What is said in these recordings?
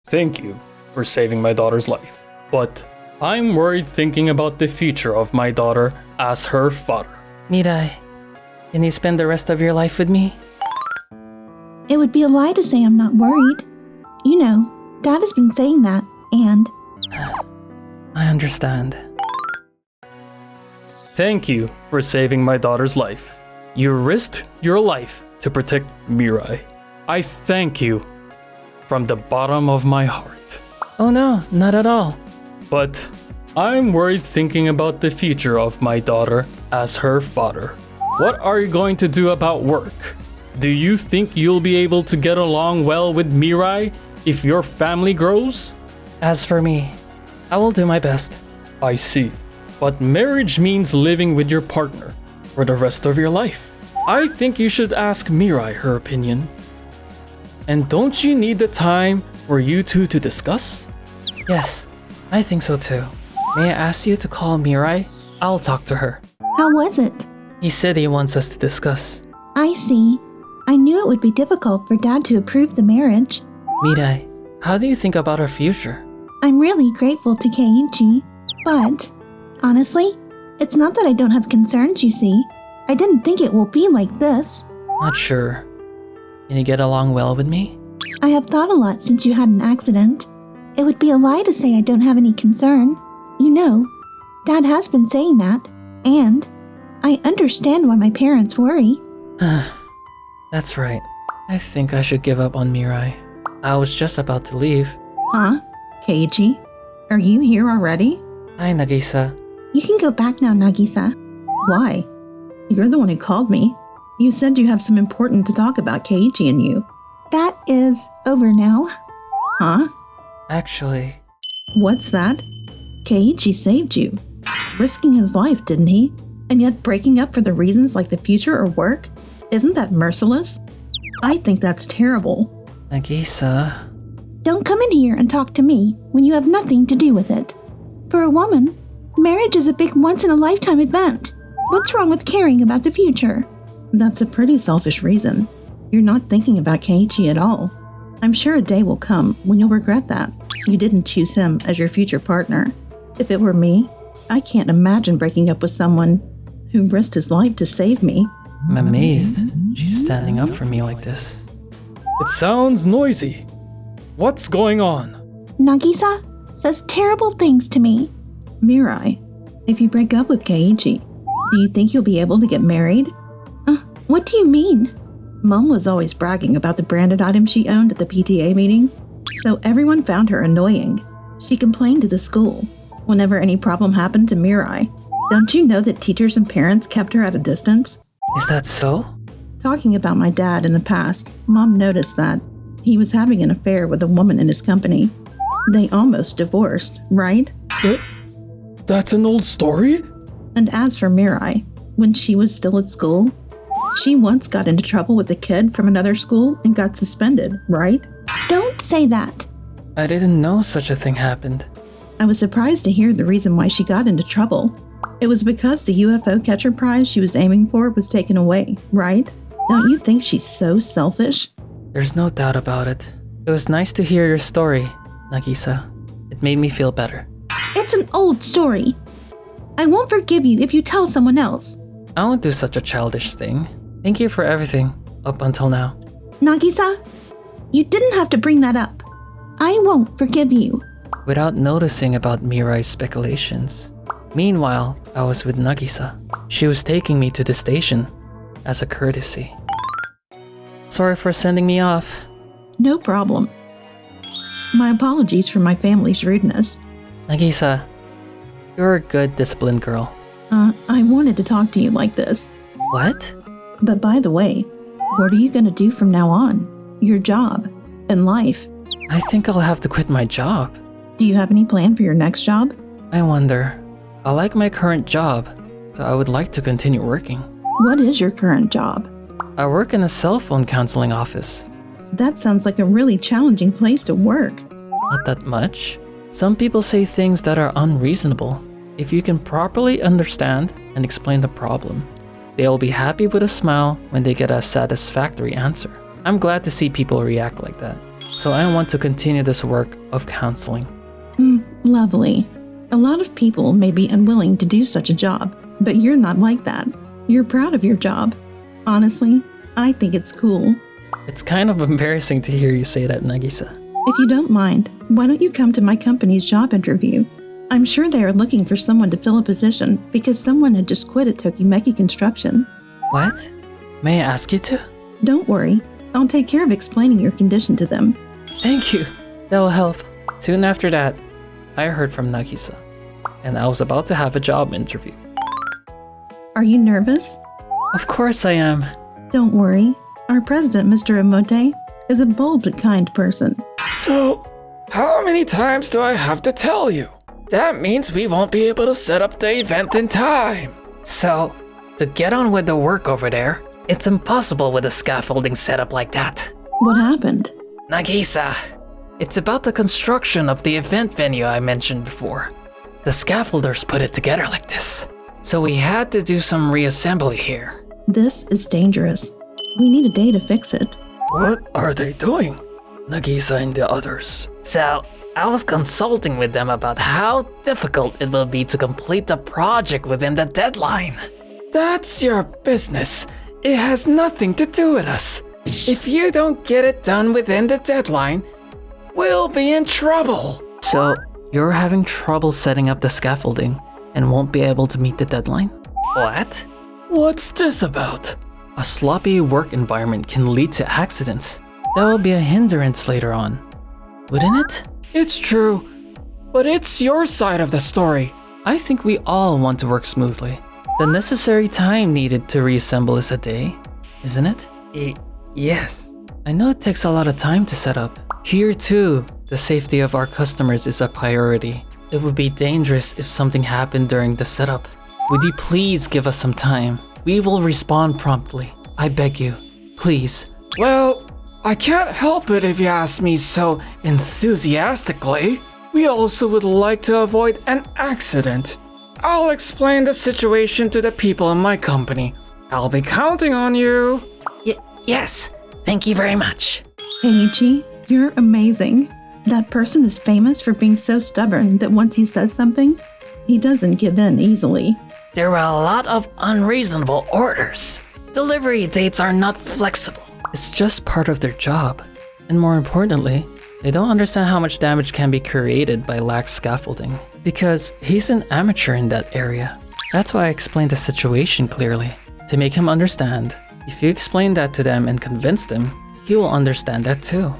Thank you for saving my daughter's life. But I'm worried thinking about the future of my daughter as her father. Mirai, can you spend the rest of your life with me? It would be a lie to say I'm not worried. You know, Dad has been saying that, and... I understand. Thank you for saving my daughter's life. You risked your life to protect Mirai. I thank you from the bottom of my heart. Oh no, not at all. But I'm worried thinking about the future of my daughter as her father. What are you going to do about work? Do you think you'll be able to get along well with Mirai if your family grows? As for me, I will do my best. I see. But marriage means living with your partner for the rest of your life. I think you should ask Mirai her opinion. And don't you need the time for you two to discuss? Yes, I think so too. May I ask you to call Mirai? I'll talk to her. How was it? He said he wants us to discuss. I see. I knew it would be difficult for Dad to approve the marriage. Mirai, how do you think about our future? I'm really grateful to Keiichi, but honestly, it's not that I don't have concerns, you see. I didn't think it will be like this. Not sure. Can you get along well with me? I have thought a lot since you had an accident. It would be a lie to say I don't have any concern. You know, Dad has been saying that, and I understand why my parents worry. That's right. I think I should give up on Mirai. I was just about to leave. Huh? Keiichi? Are you here already? Hi, Nagisa. You can go back now, Nagisa. Why? You're the one who called me. You said you have some important to talk about Keiichi and you. That is over now. Huh? Actually, What's that? Keiichi saved you. Risking his life, didn't he? And yet breaking up for the reasons like the future or work? Isn't that merciless? I think that's terrible. Nagisa. Don't come in here and talk to me when you have nothing to do with it. For a woman, marriage is a big once-in-a-lifetime event. What's wrong with caring about the future? That's a pretty selfish reason. You're not thinking about Keiichi at all. I'm sure a day will come when you'll regret that. You didn't choose him as your future partner. If it were me, I can't imagine breaking up with someone who risked his life to save me. I'm amazed she's standing up for me like this. It sounds noisy. What's going on? Nagisa says terrible things to me. Mirai, if you break up with Keiichi, do you think you'll be able to get married? What do you mean? Mom was always bragging about the branded items she owned at the PTA meetings, so everyone found her annoying. She complained to the school whenever any problem happened to Mirai. Don't you know that teachers and parents kept her at a distance? Is that so? Talking about my dad in the past, Mom noticed that he was having an affair with a woman in his company. They almost divorced, right? That's an old story? And as for Mirai, when she was still at school, she once got into trouble with a kid from another school and got suspended, right? Don't say that. I didn't know such a thing happened. I was surprised to hear the reason why she got into trouble. It was because the UFO catcher prize she was aiming for was taken away, right? Don't you think she's so selfish? There's no doubt about it. It was nice to hear your story, Nagisa. It made me feel better. It's an old story. I won't forgive you if you tell someone else. I won't do such a childish thing. Thank you for everything, up until now. Nagisa, you didn't have to bring that up. I won't forgive you. Without noticing about Mirai's speculations. Meanwhile, I was with Nagisa. She was taking me to the station as a courtesy. Sorry for sending me off. No problem. My apologies for my family's rudeness. Nagisa, you're a good, disciplined girl. I wanted to talk to you like this. What? But by the way, what are you going to do from now on? Your job and life. I think I'll have to quit my job. Do you have any plan for your next job? I wonder. I like my current job, so I would like to continue working. What is your current job? I work in a cell phone counseling office. That sounds like a really challenging place to work. Not that much. Some people say things that are unreasonable. If you can properly understand and explain the problem, they'll be happy with a smile when they get a satisfactory answer. I'm glad to see people react like that. So I want to continue this work of counseling. Lovely. A lot of people may be unwilling to do such a job, but you're not like that. You're proud of your job. Honestly, I think it's cool. It's kind of embarrassing to hear you say that, Nagisa. If you don't mind, why don't you come to my company's job interview? I'm sure they are looking for someone to fill a position because someone had just quit at Tokimeki Construction. What? May I ask you to? Don't worry, I'll take care of explaining your condition to them. Thank you. That will help. Soon after that, I heard from Nagisa, and I was about to have a job interview. Are you nervous? Of course I am. Don't worry. Our president, Mr. Emote, is a bold but kind person. So, how many times do I have to tell you? That means we won't be able to set up the event in time. So, to get on with the work over there, it's impossible with a scaffolding setup like that. What happened? Nagisa, it's about the construction of the event venue I mentioned before. The scaffolders put it together like this. So we had to do some reassembly here. This is dangerous. We need a day to fix it. What are they doing? Nagisa and the others. So, I was consulting with them about how difficult it will be to complete the project within the deadline. That's your business. It has nothing to do with us. If you don't get it done within the deadline, we'll be in trouble. So, you're having trouble setting up the scaffolding and won't be able to meet the deadline? What? What's this about? A sloppy work environment can lead to accidents. That will be a hindrance later on, wouldn't it? It's true, but it's your side of the story. I think we all want to work smoothly. The necessary time needed to reassemble is a day, isn't it? Yes. I know it takes a lot of time to set up. Here too, the safety of our customers is a priority. It would be dangerous if something happened during the setup. Would you please give us some time? We will respond promptly. I beg you, please. Well, I can't help it if you ask me so enthusiastically. We also would like to avoid an accident. I'll explain the situation to the people in my company. I'll be counting on you. Yes, thank you very much. Keiichi, you're amazing. That person is famous for being so stubborn that once he says something, he doesn't give in easily. There were a lot of unreasonable orders. Delivery dates are not flexible. It's just part of their job. And more importantly, they don't understand how much damage can be created by lax scaffolding. Because he's an amateur in that area. That's why I explained the situation clearly. To make him understand. If you explain that to them and convince them, he will understand that too.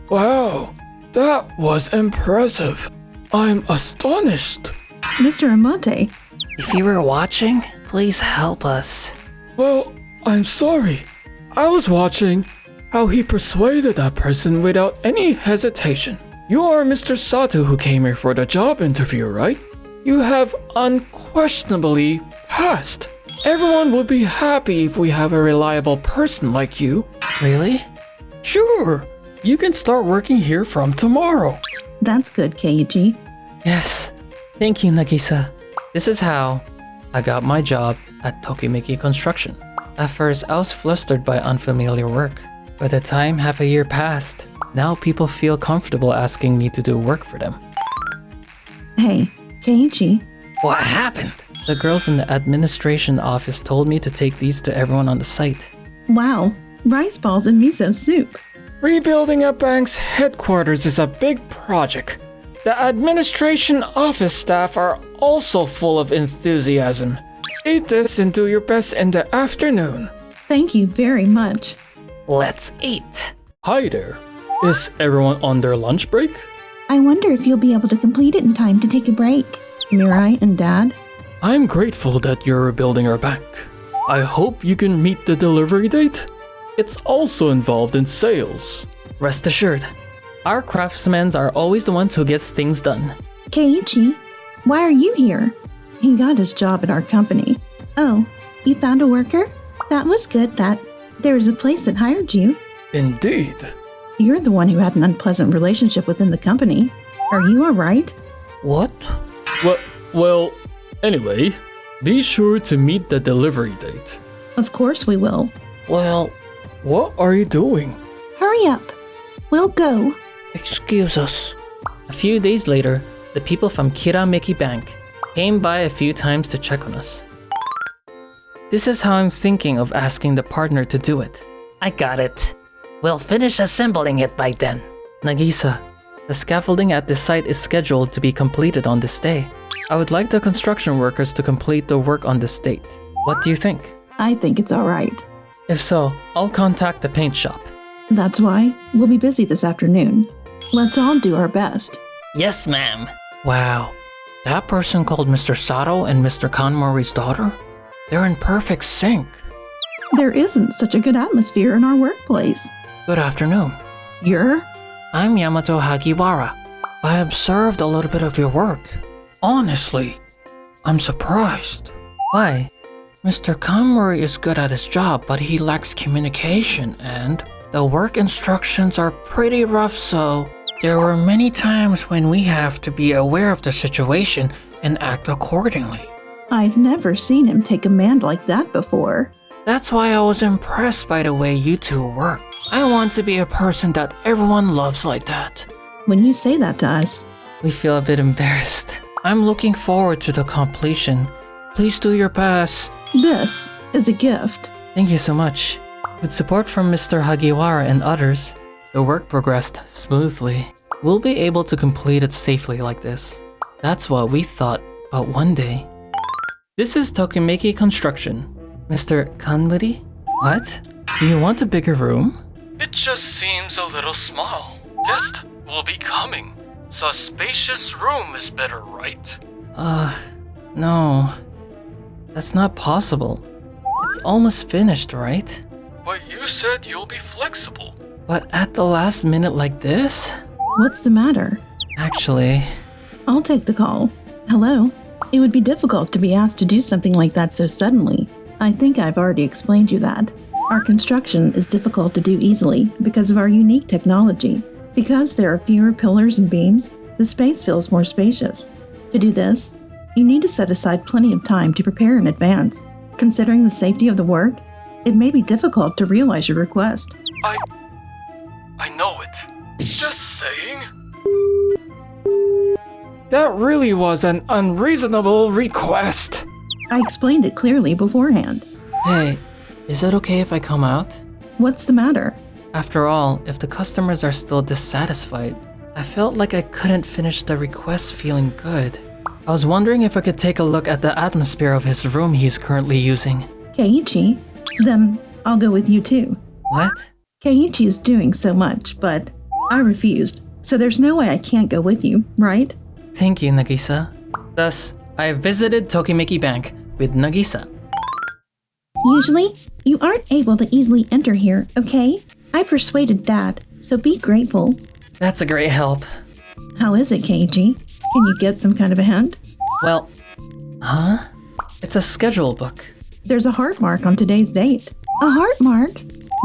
Wow, that was impressive. I'm astonished. Mr. Emote, If you were watching, please help us. Well, I'm sorry. I was watching how he persuaded that person without any hesitation. You are Mr. Sato who came here for the job interview, right? You have unquestionably passed. Everyone would be happy if we have a reliable person like you. Really? Sure, you can start working here from tomorrow. that's good, Keiichi. Yes. Thank you, Nagisa. This is how I got my job at Tokimeki Construction. At first, I was flustered by unfamiliar work. By the time half a year passed, now people feel comfortable asking me to do work for them. Hey, Keiichi, What happened? The girls in the administration office told me to take these to everyone on the site. wow, rice balls and miso soup. Rebuilding a bank's headquarters is a big project. The administration office staff are also full of enthusiasm. Eat this and do your best in the afternoon. Thank you very much. Let's eat. Hi there. Is everyone on their lunch break? I wonder if you'll be able to complete it in time to take a break. Mirai and Dad, I'm grateful that you're rebuilding our bank. I hope you can meet the delivery date. It's also involved in sales. Rest assured, our craftsmen are always the ones who gets things done. Keiichi, why are you here? he got his job at our company. Oh, you found a worker? That was good that there was a place that hired you. Indeed. You're the one who had an unpleasant relationship within the company. Are you alright? What? Well, anyway, be sure to meet the delivery date. Of course we will. Well, what are you doing? Hurry up. We'll go. Excuse us. A few days later, the people from Kirameki Bank came by a few times to check on us. This is how I'm thinking of asking the partner to do it. I got it. We'll finish assembling it by then. Nagisa, the scaffolding at this site is scheduled to be completed on this day. I would like the construction workers to complete the work on this date. What do you think? I think it's all right. If so, I'll contact the paint shop. That's why we'll be busy this afternoon. Let's all do our best. Yes, ma'am. Wow. That person called Mr. Sato and Mr. Kanmori's daughter? They're in perfect sync. There isn't such a good atmosphere in our workplace. Good afternoon. You're? I'm Yamato Hagiwara. I observed a little bit of your work. Honestly, I'm surprised. Why? Mr. Kanmori is good at his job, but he lacks communication, and the work instructions are pretty rough, so there were many times when we have to be aware of the situation and act accordingly. I've never seen him take command like that before. That's why I was impressed by the way you two work. I want to be a person that everyone loves like that. When you say that to us, We feel a bit embarrassed. I'm looking forward to the completion. Please do your best. this is a gift. Thank you so much. With support from Mr. Hagiwara and others, the work progressed smoothly. We'll be able to complete it safely like this. That's what we thought, but one day. This is Tokimeki Construction. Mr. Kanmuri? What? Do you want a bigger room? It just seems a little small. Guest will be coming, so a spacious room is better, right? No. That's not possible. It's almost finished, right? But you said you'll be flexible. But at the last minute like this? What's the matter? Actually, I'll take the call. Hello? It would be difficult to be asked to do something like that so suddenly. I think I've already explained you that. Our construction is difficult to do easily because of our unique technology. Because there are fewer pillars and beams, the space feels more spacious. To do this, you need to set aside plenty of time to prepare in advance. Considering the safety of the work, it may be difficult to realize your request. I know it. Just saying. That really was an unreasonable request. I explained it clearly beforehand. hey, is it okay if I come out? What's the matter? After all, if the customers are still dissatisfied, I felt like I couldn't finish the request feeling good. I was wondering if I could take a look at the atmosphere of his room he's currently using. Keiichi? Then I'll go with you too. What? Keiichi is doing so much, but I refused, so there's no way I can't go with you, right? Thank you, Nagisa. Thus, I visited Tokimeki Bank with Nagisa. Usually, you aren't able to easily enter here, okay? I persuaded Dad, so be grateful. That's a great help. How is it, Keiichi? Can you get some kind of a hint? Well, huh? It's a schedule book. There's a heart mark on today's date. A heart mark?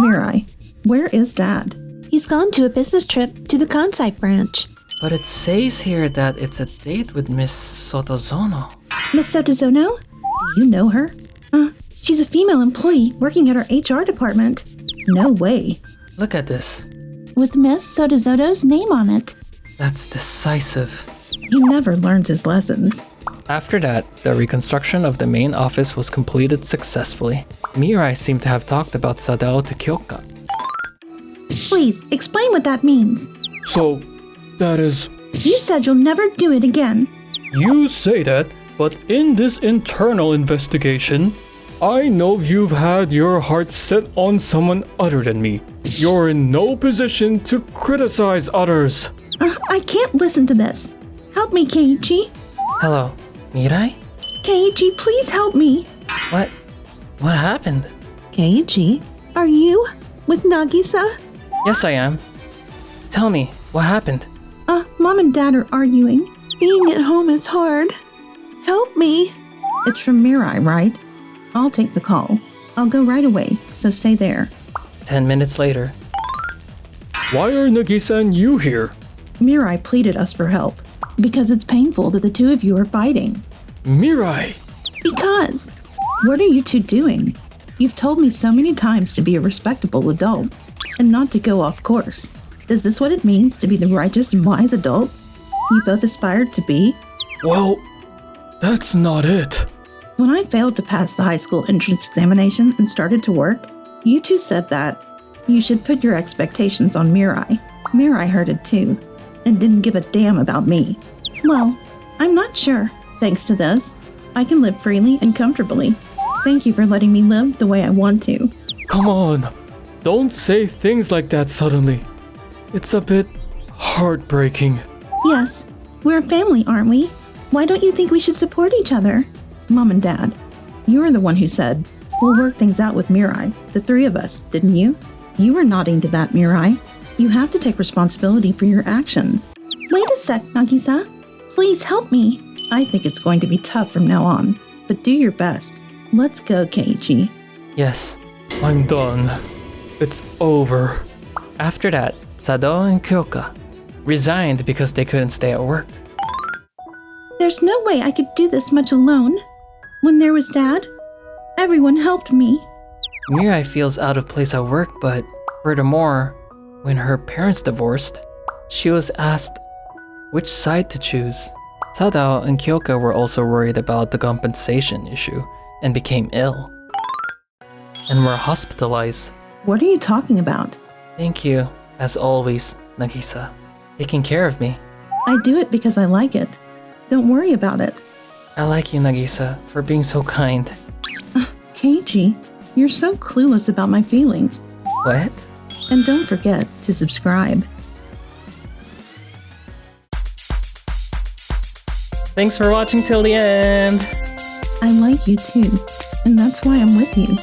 Mirai, where is Dad? He's gone to a business trip to the Kansai branch. But it says here that it's a date with Miss Sotozono. Miss Sotozono? Do you know her? She's a female employee working at our HR department. No way. Look at this. With Miss Sotozono's name on it. That's decisive. He never learns his lessons. After that, the reconstruction of the main office was completed successfully. Mirai seemed to have talked about Sadao to Kyoka. Please, explain what that means. So, that is... You said you'll never do it again. You say that, but in this internal investigation, I know you've had your heart set on someone other than me. You're in no position to criticize others. I can't listen to this. Help me, Keiichi. Hello, Mirai? Keiichi, please help me. What happened? Keiichi? Are you with Nagisa? Yes, I am. Tell me, what happened? Mom and Dad are arguing. Being at home is hard. Help me. It's from Mirai, right? I'll take the call. I'll go right away, so stay there. 10 minutes later. Why are Nagisa and you here? Mirai pleaded us for help. Because it's painful that the two of you are fighting. Mirai! Because. What are you two doing? You've told me so many times to be a respectable adult and not to go off course. Is this what it means to be the righteous and wise adults you both aspired to be? Well, that's not it. When I failed to pass the high school entrance examination and started to work, you two said that you should put your expectations on Mirai. Mirai heard it too, and didn't give a damn about me. Well, I'm not sure. Thanks to this, I can live freely and comfortably. Thank you for letting me live the way I want to. Come on, don't say things like that suddenly. It's a bit heartbreaking. Yes, we're a family, aren't we? Why don't you think we should support each other? Mom and Dad, you're the one who said, we'll work things out with Mirai, the three of us, didn't you? You were nodding to that, Mirai. You have to take responsibility for your actions. Wait a sec, Nagisa. Please help me. I think it's going to be tough from now on, but do your best. Let's go, Keiichi. Yes. I'm done. It's over. After that, Sado and Kyoka resigned because they couldn't stay at work. There's no way I could do this much alone. When there was Dad, everyone helped me. Mirai feels out of place at work, but furthermore, when her parents divorced, she was asked which side to choose. Sadao and Kyoka were also worried about the compensation issue and became ill and were hospitalized. What are you talking about? Thank you, as always, Nagisa, taking care of me. I do it because I like it. Don't worry about it. I like you, Nagisa, for being so kind. Keiichi, you're so clueless about my feelings. What? And don't forget to subscribe. Thanks for watching till the end. I like you too, and that's why I'm with you.